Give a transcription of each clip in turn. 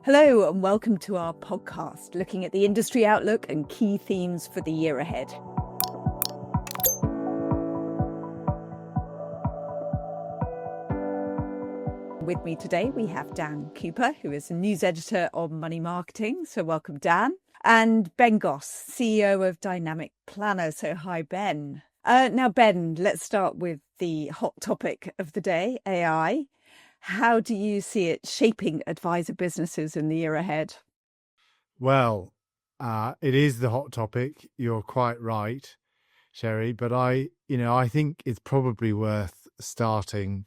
Hello and welcome to our podcast, looking at the industry outlook and key themes for the year ahead. With me today, we have Dan Cooper, who is a news editor on money marketing. So welcome, Dan. And Ben Goss, CEO of Dynamic Planner. So hi, Ben. Now, Ben, let's start with the hot topic of the day, AI. How do you see it shaping advisor businesses in the year ahead? Well, it is the hot topic. You're quite right, Sherry. But I think it's probably worth starting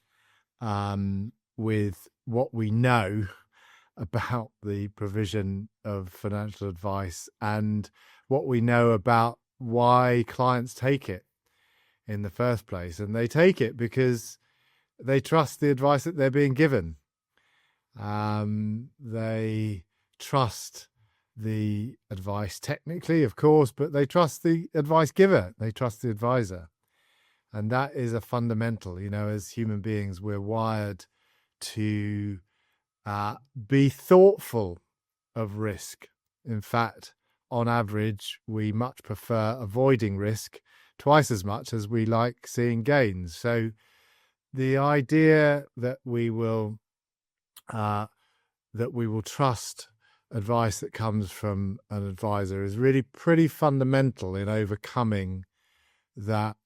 with what we know about the provision of financial advice and what we know about why clients take it in the first place. And they take it because they trust the advice that they're being given. They trust the advice technically, of course, but they trust the advice giver. They trust the advisor. And that is a fundamental. As human beings, we're wired to be thoughtful of risk. In fact, on average, we much prefer avoiding risk twice as much as we like seeing gains. So the idea that we will trust advice that comes from an advisor is really pretty fundamental in overcoming that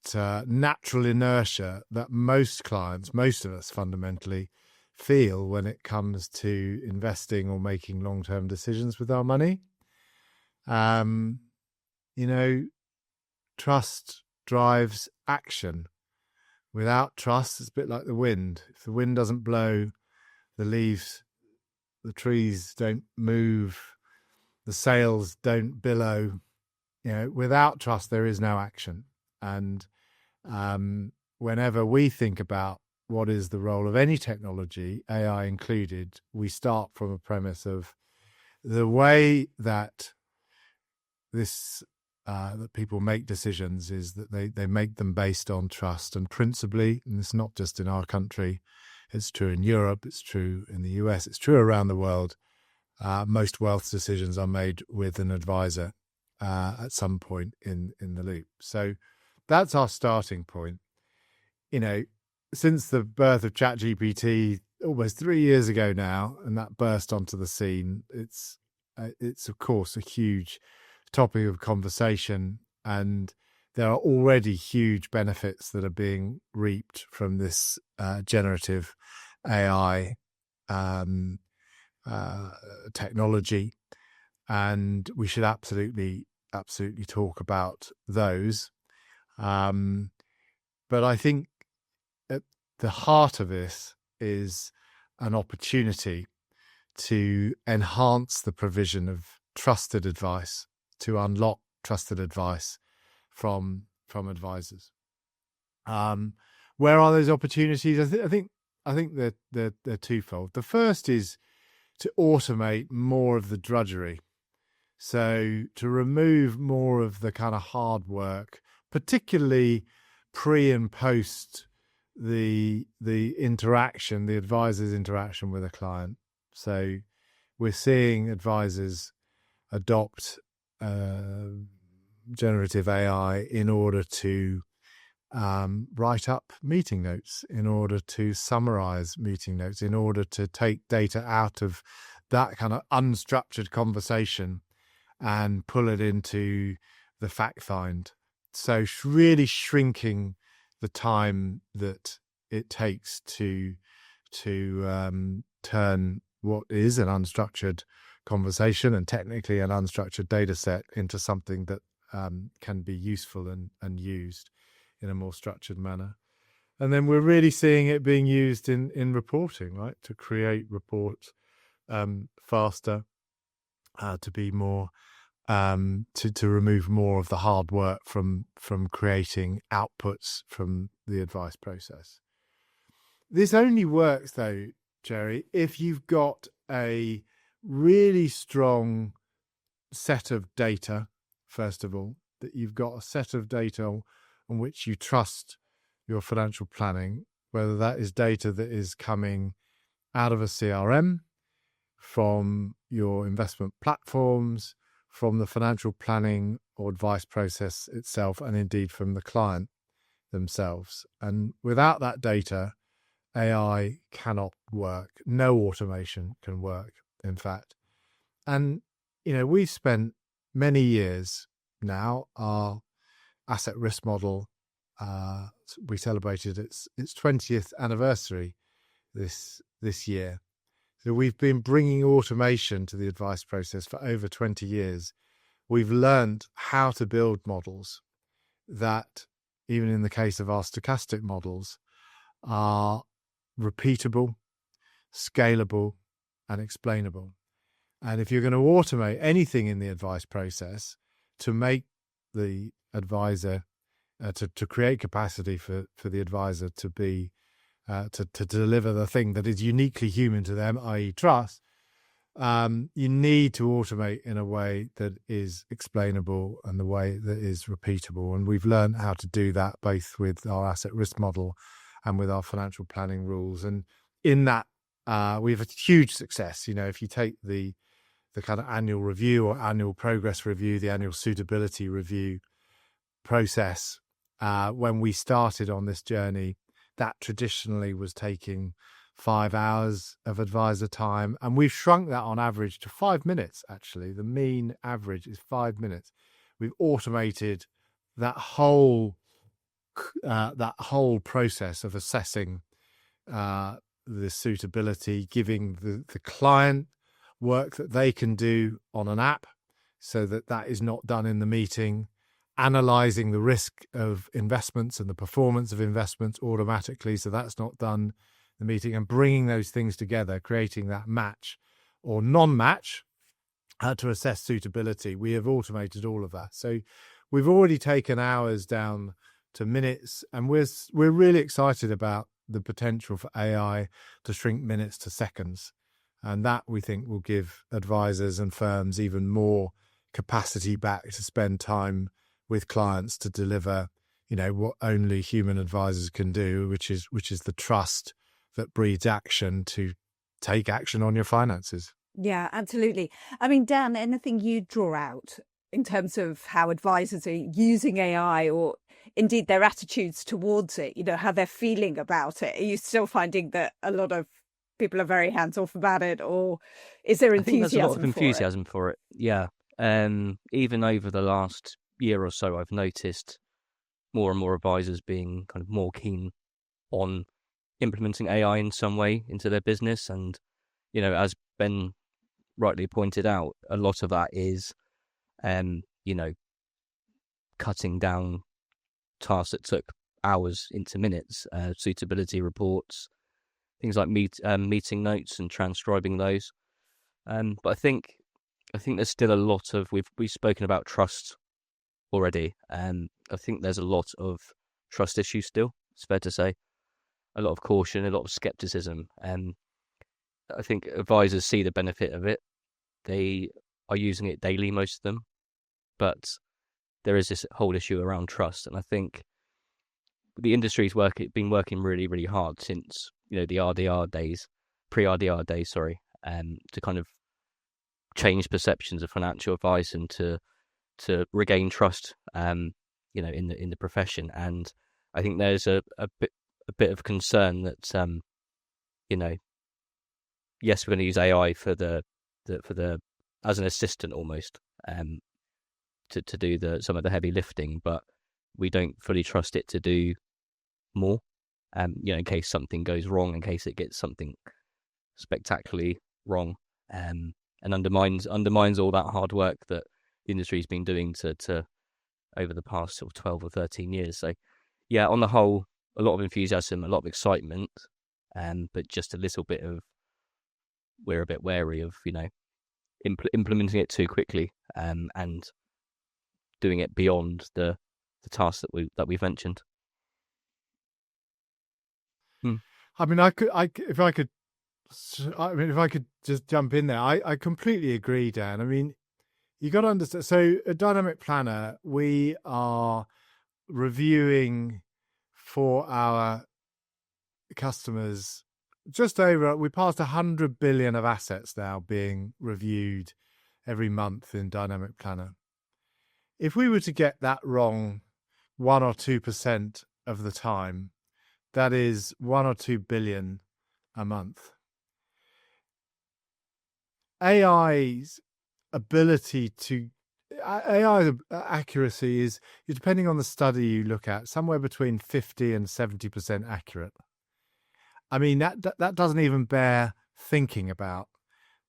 natural inertia that most clients, most of us fundamentally, feel when it comes to investing or making long-term decisions with our money. Trust drives action. Without trust, it's a bit like the wind. If the wind doesn't blow, the leaves, the trees don't move, the sails don't billow. Without trust, there is no action. And whenever we think about what is the role of any technology, AI included, we start from a premise of the way that that people make decisions is that they make them based on trust. And principally, and it's not just in our country, it's true in Europe, it's true in the US, it's true around the world. Most wealth decisions are made with an advisor at some point in the loop. So that's our starting point. Since the birth of ChatGPT almost 3 years ago now, and that burst onto the scene, it's of course a huge topic of conversation, and there are already huge benefits that are being reaped from this generative AI technology, and we should absolutely talk about those. But I think at the heart of this is an opportunity to enhance the provision of trusted advice, to unlock trusted advice from advisors. Where are those opportunities? I think they're twofold. The first is to automate more of the drudgery, so to remove more of the kind of hard work, particularly pre and post the interaction, the advisor's interaction with a client. So we're seeing advisors adopt generative AI in order to write up meeting notes, in order to summarize meeting notes, in order to take data out of that kind of unstructured conversation and pull it into the fact find. So really shrinking the time that it takes to turn what is an unstructured conversation and technically an unstructured data set into something that can be useful and used in a more structured manner. And then we're really seeing it being used in reporting, right? To create reports faster, to be more to remove more of the hard work from creating outputs from the advice process. This only works though, Jerry, if you've got a really strong set of data, first of all, that you've got a set of data on which you trust your financial planning, whether that is data that is coming out of a CRM from your investment platforms, from the financial planning or advice process itself, and indeed from the client themselves. And without that data, AI cannot work. No automation can work, in fact. And, we've spent many years now, our asset risk model, we celebrated its 20th anniversary this year. So we've been bringing automation to the advice process for over 20 years. We've learned how to build models that, even in the case of our stochastic models, are repeatable, scalable, and explainable. And if you're going to automate anything in the advice process to make the advisor, to create capacity for the advisor to be, to deliver the thing that is uniquely human to them, i.e. trust, you need to automate in a way that is explainable and the way that is repeatable. And we've learned how to do that both with our asset risk model and with our financial planning rules. And in that, we have a huge success. If you take the kind of annual review or annual progress review, the annual suitability review process, when we started on this journey, that traditionally was taking 5 hours of advisor time. And we've shrunk that on average to 5 minutes, actually. The mean average is 5 minutes. We've automated that whole process of assessing the suitability, giving the client work that they can do on an app so that is not done in the meeting, analysing the risk of investments and the performance of investments automatically, so that's not done in the meeting, and bringing those things together, creating that match or non-match to assess suitability. We have automated all of that. So we've already taken hours down to minutes, and we're really excited about the potential for AI to shrink minutes to seconds. And that, we think, will give advisors and firms even more capacity back to spend time with clients to deliver, what only human advisors can do, which is the trust that breeds action to take action on your finances. Yeah, absolutely. I mean, Dan, anything you draw out in terms of how advisors are using AI, or indeed their attitudes towards it, how they're feeling about it? Are you still finding that a lot of people are very hands-off about it, or is there enthusiasm? I think there's a lot of enthusiasm for it. Yeah. Even over the last year or so, I've noticed more and more advisors being kind of more keen on implementing AI in some way into their business. And, as Ben rightly pointed out, a lot of that is, cutting down tasks that took hours into minutes, suitability reports, things like meeting notes and transcribing those. But I think there's still a lot of, we've spoken about trust already. I think there's a lot of trust issues still, it's fair to say. A lot of caution, a lot of skepticism. I think advisors see the benefit of it. They are using it daily, most of them. But there is this whole issue around trust. And I think the industry's been working really, really hard since, the RDR days, pre-RDR days, to kind of change perceptions of financial advice and to regain trust, in the profession. And I think there's a bit of concern that, yes, we're going to use AI for the as an assistant almost, to do some of the heavy lifting, but we don't fully trust it to do more. In case something goes wrong, in case it gets something spectacularly wrong, and undermines all that hard work that the industry's been doing to over the past sort of 12 or 13 years. So, yeah, on the whole, a lot of enthusiasm, a lot of excitement, but just a little bit of, we're a bit wary of, implementing it too quickly, and doing it beyond the tasks that we've mentioned. I mean, if I could just jump in there, I completely agree, Dan. I mean, you got to understand. So, a dynamic planner, we are reviewing for our customers we passed 100 billion of assets now being reviewed every month in Dynamic Planner. If we were to get that wrong 1 or 2% of the time, that is 1 or 2 billion a month. AI's accuracy is, depending on the study you look at, somewhere between 50 and 70% accurate. I mean, that doesn't even bear thinking about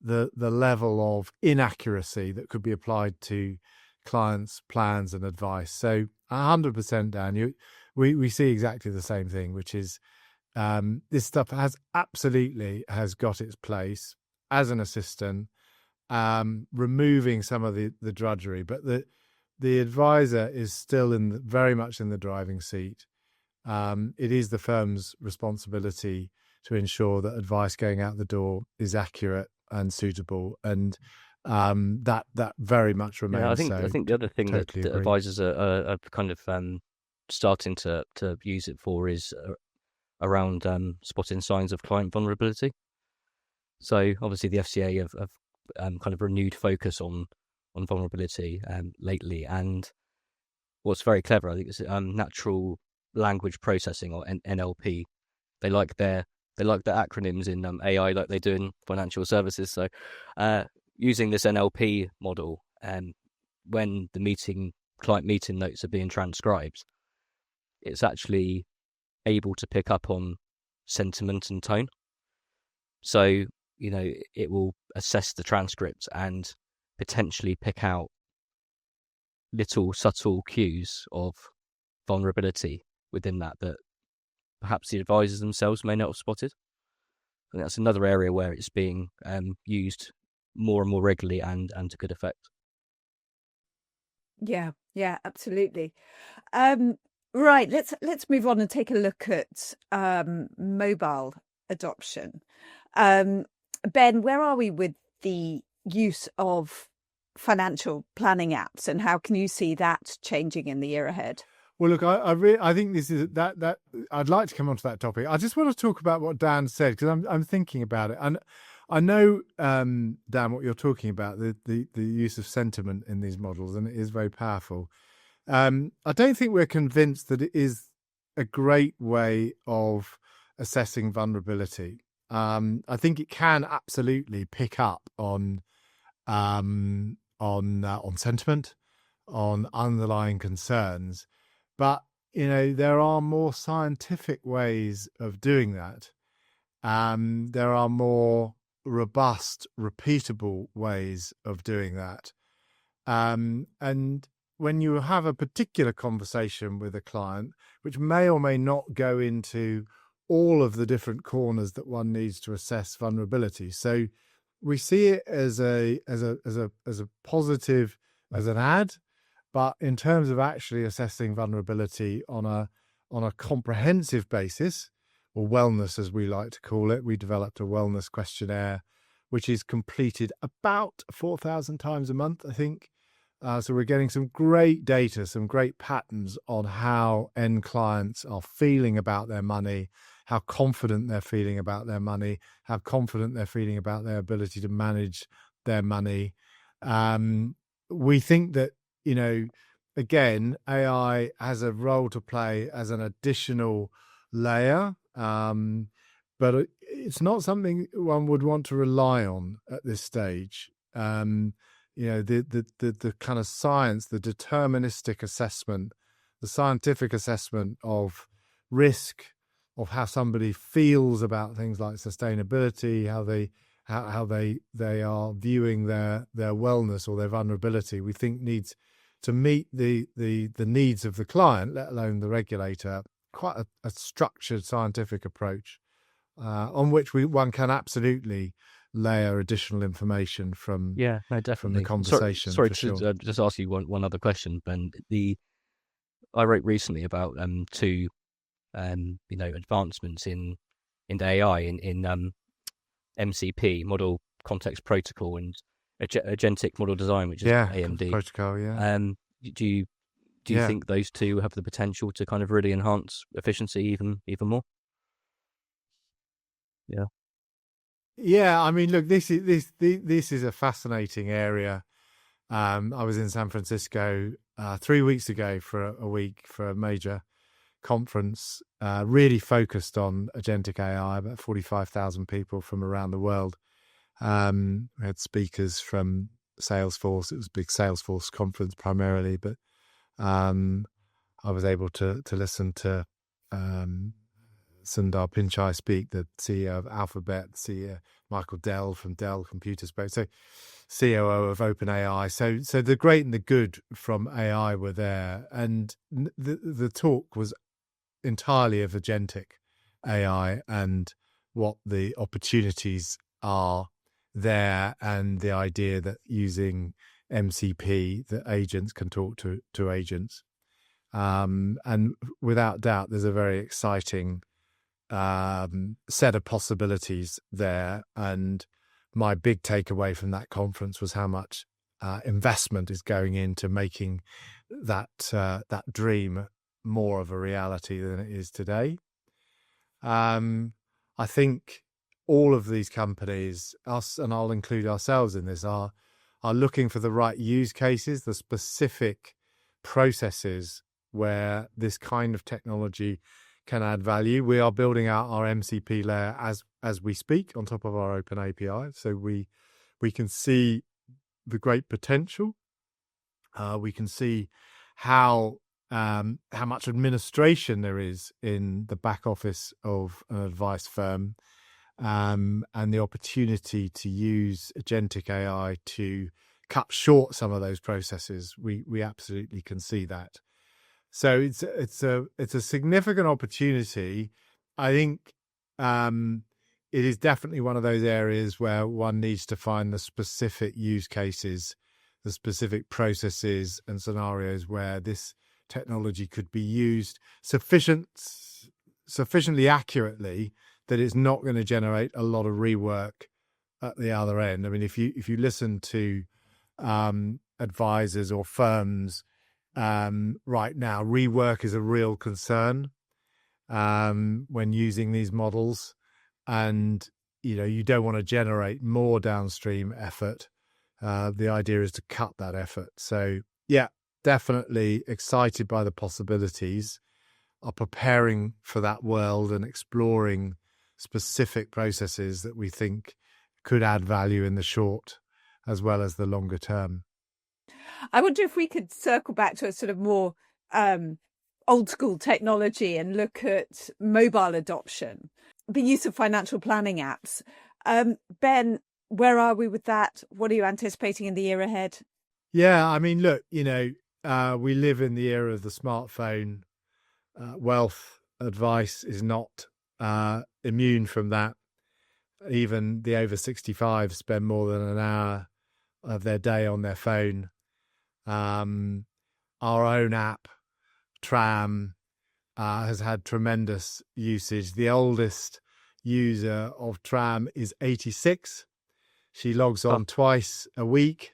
the level of inaccuracy that could be applied to clients' plans and advice. So 100%, Dan, we see exactly the same thing, which is this stuff has got its place as an assistant, removing some of the drudgery, but the advisor is still very much in the driving seat. It is the firm's responsibility to ensure that advice going out the door is accurate and suitable, and that very much remains. Yeah, I think the other thing that advisors are kind of starting to use it for is around spotting signs of client vulnerability. So obviously the FCA have kind of renewed focus on vulnerability lately, and what's very clever, I think, is natural language processing, or NLP. They like their acronyms in AI, like they do in financial services. So using this NLP model, when the client meeting notes are being transcribed, it's actually able to pick up on sentiment and tone. So, it will assess the transcript and potentially pick out little subtle cues of vulnerability within that perhaps the advisors themselves may not have spotted. And that's another area where it's being used more and more regularly and to good effect. Yeah, absolutely. Right, let's move on and take a look at mobile adoption. Ben, where are we with the use of financial planning apps, and how can you see that changing in the year ahead? Well, look, I think this is that I'd like to come on to that topic. I just want to talk about what Dan said, because I'm thinking about it, and I know, Dan, what you're talking about, the use of sentiment in these models, and it is very powerful. I don't think we're convinced that it is a great way of assessing vulnerability. I think it can absolutely pick up on sentiment, on underlying concerns, but there are more scientific ways of doing that. There are more robust, repeatable ways of doing that. And when you have a particular conversation with a client, which may or may not go into all of the different corners that one needs to assess vulnerability, so we see it as a positive, as an add, but in terms of actually assessing vulnerability on a comprehensive basis, or wellness as we like to call it, we developed a wellness questionnaire which is completed about 4,000 times a month, I think. So we're getting some great data, some great patterns on how end clients are feeling about their money, how confident they're feeling about their money, how confident they're feeling about their ability to manage their money. We think that, again, AI has a role to play as an additional layer, but it's not something one would want to rely on at this stage. The kind of science, the deterministic assessment, the scientific assessment of risk, of how somebody feels about things like sustainability, how they are viewing their wellness or their vulnerability, we think needs to meet the needs of the client, let alone the regulator. Quite a structured scientific approach on which one can absolutely layer additional information from definitely from the conversation. Sorry for to sure. just ask you one other question, Ben. I wrote recently about two advancements in AI in MCP, model context protocol, and Agentic model design, which is AMD protocol. Yeah. Do you think those two have the potential to kind of really enhance efficiency even more? Yeah, I mean, look, this is a fascinating area. I was in San Francisco 3 weeks ago for a week for a major conference, really focused on agentic AI. About 45,000 people from around the world. We had speakers from Salesforce. It was a big Salesforce conference primarily, but I was able to listen to Sundar Pichai speak, the CEO of Alphabet, CEO Michael Dell from Dell Computer spoke, so COO of OpenAI. So the great and the good from AI were there, and the talk was entirely of agentic AI and what the opportunities are there, and the idea that using MCP, that agents can talk to agents. And without doubt, there's a very exciting set of possibilities there. And my big takeaway from that conference was how much investment is going into making that dream more of a reality than it is today. I think all of these companies, us, and I'll include ourselves in this, are looking for the right use cases, the specific processes where this kind of technology can add value. We are building out our MCP layer as we speak on top of our open API, so we can see the great potential. We can see how much administration there is in the back office of an advice firm, and the opportunity to use agentic AI to cut short some of those processes. We absolutely can see that. So it's a significant opportunity. I think it is definitely one of those areas where one needs to find the specific use cases, the specific processes and scenarios where this technology could be used sufficiently accurately that it's not going to generate a lot of rework at the other end. I mean, if you listen to advisors or firms right now, rework is a real concern when using these models, and you don't want to generate more downstream effort. The idea is to cut that effort. So yeah, definitely excited by the possibilities, are preparing for that world and exploring specific processes that we think could add value in the short as well as the longer term. I wonder if we could circle back to a sort of more old school technology and look at mobile adoption, the use of financial planning apps. Ben, where are we with that? What are you anticipating in the year ahead? Yeah, I mean, look, we live in the era of the smartphone. Wealth advice is not immune from that. Even the over 65 spend more than an hour of their day on their phone. Our own app, Tram, has had tremendous usage. The oldest user of Tram is 86. She logs on twice a week.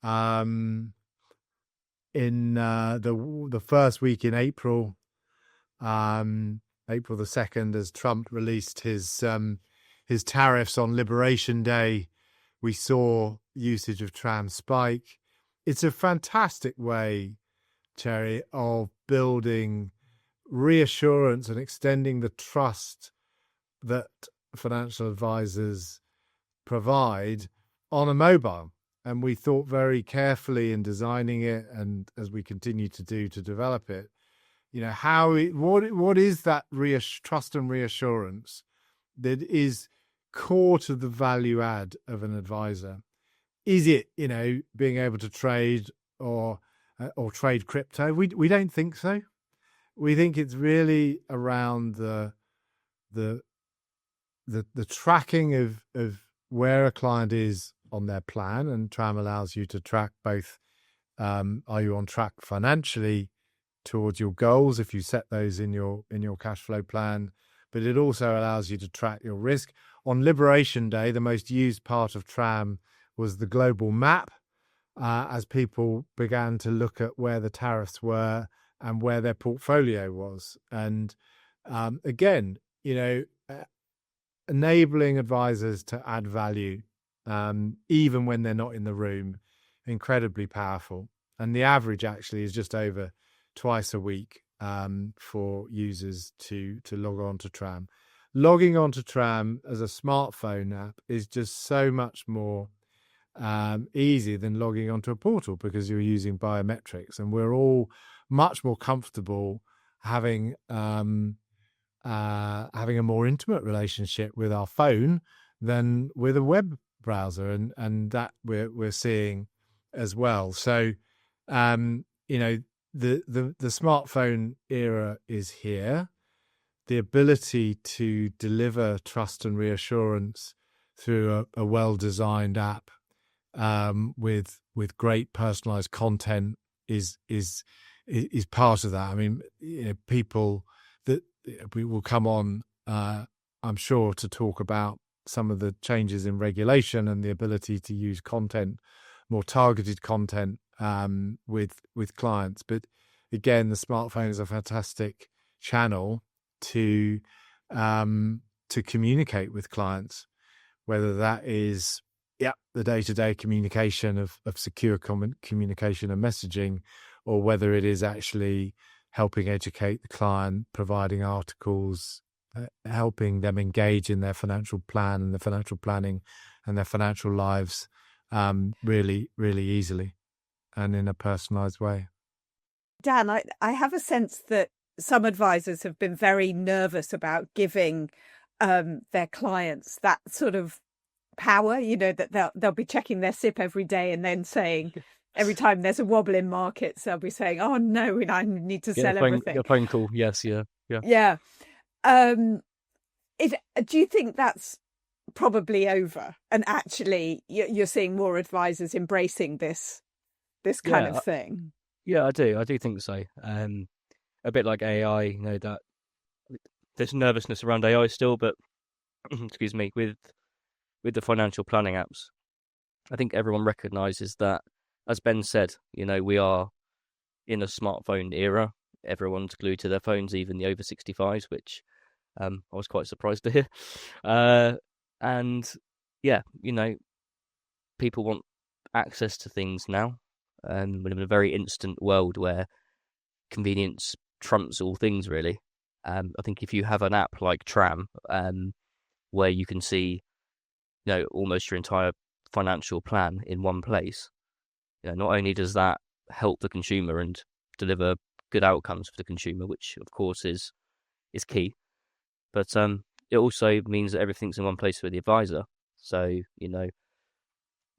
In the first week in April, April the 2nd, as Trump released his tariffs on Liberation Day, we saw usage of Tram spike. It's a fantastic way, Cherry, of building reassurance and extending the trust that financial advisors provide on a mobile. And we thought very carefully in designing it, and as we continue to do to develop it, what is that trust and reassurance that is core to the value add of an advisor? Is it, being able to trade or trade crypto? We don't think so. We think it's really around the tracking of where a client is on their plan, and Tram allows you to track both. Are you on track financially towards your goals if you set those in your cash flow plan? But it also allows you to track your risk. On Liberation Day, the most used part of Tram was the global map, as people began to look at where the tariffs were and where their portfolio was. And again, enabling advisors to add value, even when they're not in the room, incredibly powerful. And the average actually is just over twice a week for users to log on to Tram. Logging on to Tram as a smartphone app is just so much more easy than logging onto a portal, because you're using biometrics, and we're all much more comfortable having a more intimate relationship with our phone than with a web browser, and that we're seeing as well. So the smartphone era is here. The ability to deliver trust and reassurance through a well-designed app with great personalized content is part of that. I mean, people that we will come on, I'm sure, to talk about some of the changes in regulation and the ability to use content, more targeted content, with clients. But again, the smartphone is a fantastic channel to communicate with clients, whether that is the day-to-day communication of secure communication and messaging, or whether it is actually helping educate the client, providing articles, helping them engage in their financial plan and their financial planning and their financial lives really, really easily and in a personalized way. Dan, I have a sense that some advisors have been very nervous about giving their clients that sort of power, that they'll be checking their SIP every day and then saying, every time there's a wobble in markets, they'll be saying, "Oh no, I need to sell everything." A phone call, yes, yeah. Do you think that's probably over, and actually you're seeing more advisors embracing this kind of thing? Yeah, I do think so. A bit like AI, that there's nervousness around AI still, but excuse me, with the financial planning apps, I think everyone recognizes that, as Ben said, we are in a smartphone era. Everyone's glued to their phones, even the over 65s, which I was quite surprised to hear. And yeah, people want access to things now. We live in a very instant world where convenience trumps all things, really. I think if you have an app like Tram, where you can see, almost your entire financial plan in one place, not only does that help the consumer and deliver good outcomes for the consumer, which of course is key, but it also means that everything's in one place for the advisor. So,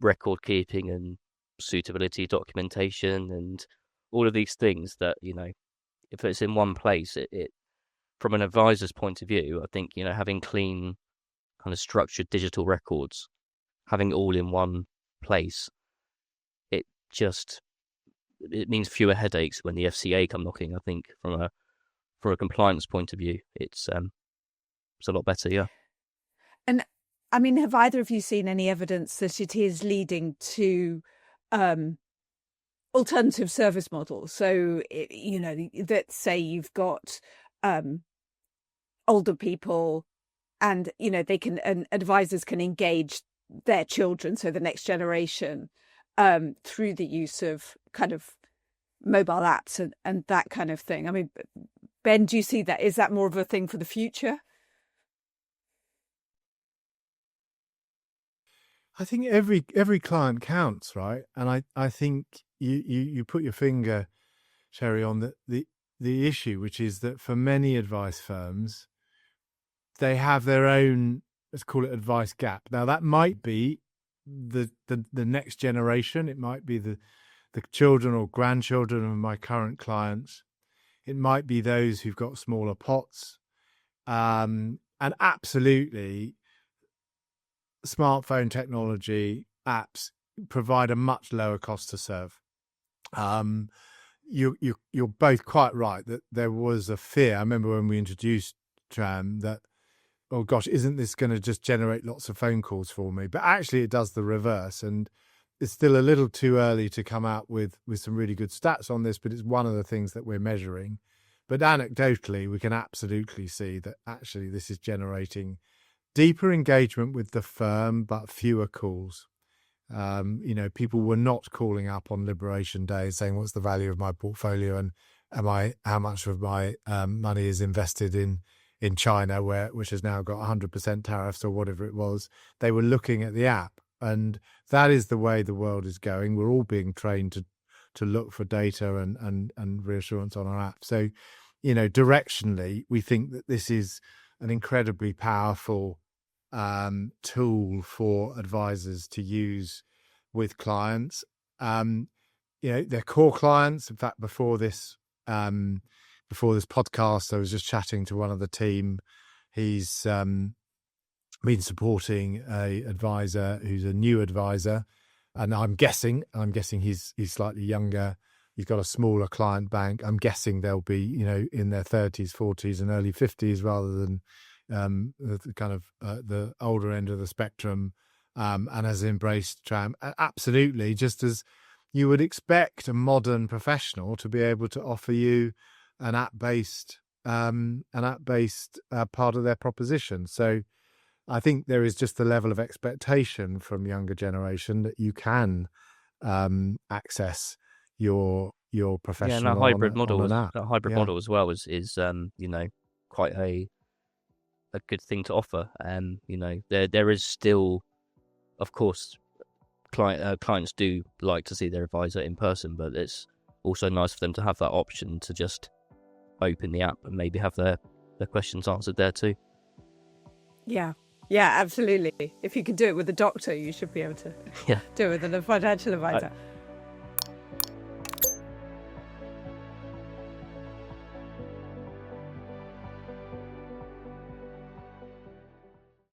record keeping and suitability documentation and all of these things that, if it's in one place, it from an advisor's point of view, I think, having clean, kind of structured digital records, having it all in one place, it means fewer headaches when the FCA come knocking. I think from a compliance point of view, it's a lot better, yeah. And I mean, have either of you seen any evidence that it is leading to alternative service models? So, that say you've got older people, and they can, and advisors can engage their children, so the next generation, through the use of kind of mobile apps and that kind of thing. I mean, Ben, do you see that? Is that more of a thing for the future? I think every client counts, right? And I think you put your finger, Sherry, on the issue, which is that for many advice firms, they have their own, let's call it, advice gap. Now that might be the next generation. It might be the children or grandchildren of my current clients. It might be those who've got smaller pots. And absolutely, smartphone technology apps provide a much lower cost to serve. You're both quite right that there was a fear. I remember when we introduced Tram that, oh gosh, isn't this going to just generate lots of phone calls for me? But actually it does the reverse, and it's still a little too early to come out with some really good stats on this, but it's one of the things that we're measuring. But anecdotally, we can absolutely see that actually this is generating deeper engagement with the firm, but fewer calls. People were not calling up on Liberation Day saying, "What's the value of my portfolio, and how much of my money is invested in China, which has now got 100% tariffs or whatever it was." They were looking at the app, and that is the way the world is going. We're all being trained to look for data and reassurance on our app. So, directionally, we think that this is an incredibly powerful tool for advisors to use with clients. Their core clients. In fact, before this podcast, I was just chatting to one of the team. He's been supporting a advisor who's a new advisor, and I'm guessing he's slightly younger. He's got a smaller client bank. I'm guessing they'll be in their 30s, 40s, and early 50s rather than the kind of the older end of the spectrum, and has embraced TRAM. Absolutely, just as you would expect a modern professional to be able to offer you an app-based part of their proposition. So I think there is just the level of expectation from younger generation that you can access your professional and that hybrid model, on an app. Model as well is quite a good thing to offer. There is still, of course, clients do like to see their advisor in person, but it's also nice for them to have that option to just open the app and maybe have their questions answered there too. Yeah, absolutely. If you can do it with a doctor, you should be able to do it with a financial advisor.